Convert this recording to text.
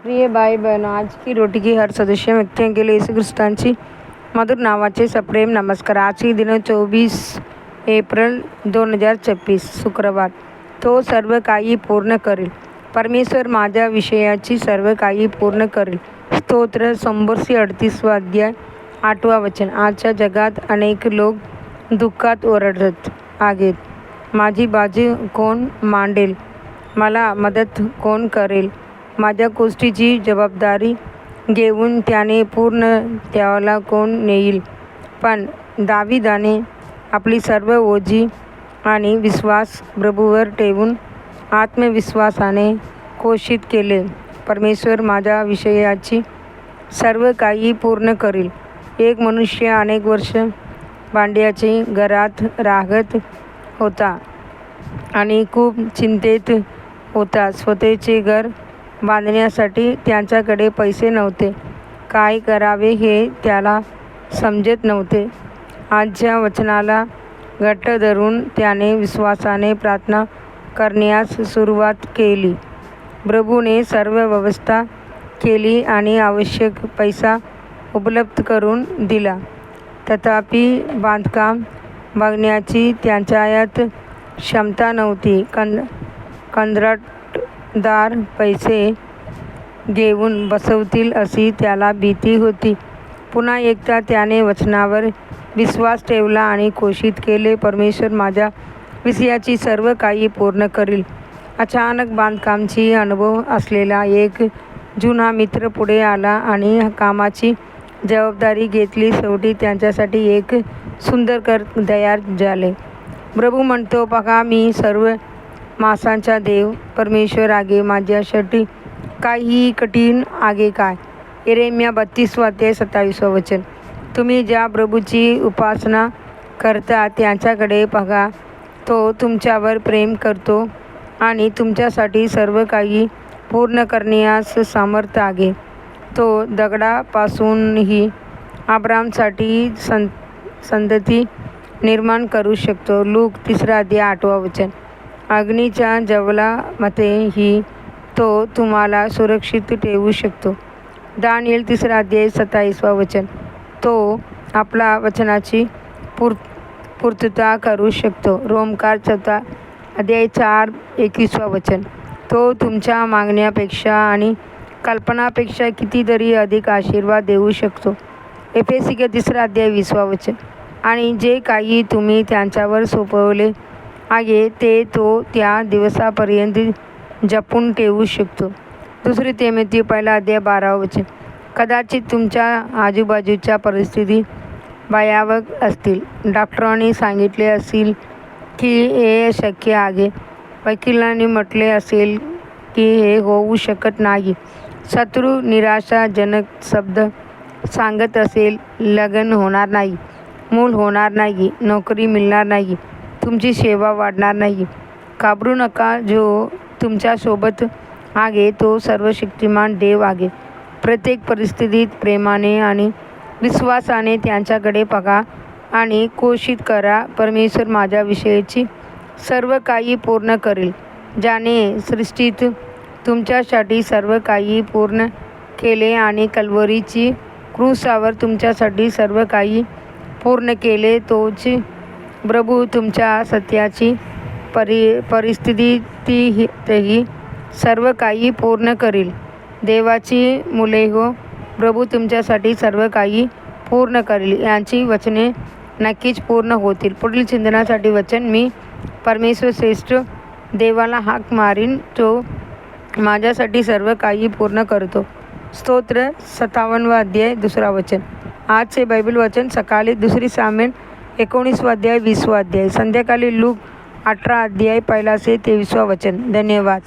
प्रिय भाई बहनों, आज की रोटी की हर सदस्य व्यक्तियों के लिए यीशु ख्रिस्तांची मधुर नावाचे सप्रेम नमस्कार। आजची दिन 24 एप्रिल 2026 शुक्रवार। तो सर्व काही पूर्ण करेल. परमेश्वर माझ्या विषयाची सर्व काही पूर्ण करेल. स्तोत्र 138 अध्याय 8 वचन। आजच्या जगात अनेक लोक दुःखात ओरडत आहेत. माझी बाजू कोण मांडेल? मला मदत कोण करेल? माझ्या गोष्टीची जबाबदारी घेऊन त्याने पूर्ण त्याला कोण नेईल? पण दाविदाने आपली सर्व ओझी आणि विश्वास प्रभूवर ठेवून आत्मविश्वासाने घोषित केले, परमेश्वर माझ्या विषयाची सर्व काही पूर्ण करेल. एक मनुष्य अनेक वर्ष भाड्याच्या घरात राहत होता आणि खूप चिंतेत होता. स्वतःचे घर बांधण्यासाठी त्याच्याकडे पैसे नव्हते. काय करावे हे त्याला समजत नव्हते. आजच्या वचनाला घट्ट धरून त्याने विश्वासाने प्रार्थना करण्यास सुरुवात केली. प्रभूने सर्व व्यवस्था केली आणि आवश्यक पैसा उपलब्ध करून दिला. तथापि बांधकाम बघण्याची त्यांच्यात क्षमता नव्हती. कंत्राटदार पैसे घेऊन बसवतील अशी त्याला भीती होती. पुन्हा एकदा त्याने वचनावर विश्वास ठेवला आणि घोषित केले, परमेश्वर माझ्या विषयाची सर्व काही पूर्ण करेल. अचानक बांधकामाची अनुभव असलेला एक जुना मित्र पुढे आला आणि कामाची जबाबदारी घेतली. शेवटी त्यांच्यासाठी एक सुंदर घर तयार झाले. प्रभू म्हणतो, बघा, मी सर्व माणसांचा देव परमेश्वर आहे. माझ्यासाठी काही कठीण आहे काय? यिर्मया 32 अध्याय 27 वचन. तुम्ही ज्या प्रभूची उपासना करता त्यांच्याकडे बघा. तो तुमच्यावर प्रेम करतो आणि तुमच्यासाठी सर्व काही पूर्ण करण्यास समर्थ आहे. तो दगडापासूनही अब्रामसाठी संतती निर्माण करू शकतो. लूक 3 अध्याय 8 वचन. अग्नीच्या ज्वालामध्येही तो तुम्हाला सुरक्षित ठेवू शकतो. दानिएल 3 अध्याय 27 वचन. तो आपल्या वचनाची पूर्तता करू शकतो. रोमकार 4 अध्याय 4-21 वचन. तो तुमच्या मागण्यापेक्षा आणि कल्पनापेक्षा कितीतरी अधिक आशीर्वाद देऊ शकतो. एफेसियर 3 अध्याय 20 वचन. आणि जे काही तुम्ही त्यांच्यावर सोपवले आहे ते तो त्या दिवसापर्यंत जपून ठेवू शकतो. 2 तिमोथी 1 अध्याय 12 वचन. कदाचित तुमच्या आजूबाजूच्या परिस्थिती भयावह असतील. डॉक्टरांनी सांगितले असेल की हे शक्य आहे. वकिलांनी म्हटले असेल की हे होऊ शकत नाही. शत्रू निराशाजनक शब्द सांगत असेल, लग्न होणार नाही, मूल होणार नाही, नोकरी मिळणार नाही, तुमची सेवा वाढणार नाही. घाबरू नका. जो तुमच्यासोबत आहे तो सर्वशक्तिमान देव आहे. प्रत्येक परिस्थितीत प्रेमाने आणि विश्वासाने त्यांच्याकडे बघा आणि घोषित करा, परमेश्वर माझ्या विषयाची सर्व काही पूर्ण करेल. ज्याने सृष्टीत तुमच्यासाठी सर्व काही पूर्ण केले आणि कल्वरीची क्रूसावर तुमच्यासाठी सर्व काही पूर्ण केले, तोच प्रभू तुमच्या सत्याची परिस्थितीतही सर्व काही पूर्ण करेल. देवाची मुले हो, प्रभू तुमच्यासाठी सर्व काही पूर्ण करेल. यांची वचने नक्कीच पूर्ण होतील. पुढील चिंतनासाठी वचन. मी परमेश्वर श्रेष्ठ देवाला हाक मारीन, तो माझ्यासाठी सर्व काही पूर्ण करतो. स्तोत्र 57 अध्याय 2 वचन. आजचे बायबल वचन सकाळी 2 सामुएल 19 अध्याय 20 अध्याय. संध्याकाळी लूक 18 अध्याय 1 ते 23 वचन. धन्यवाद.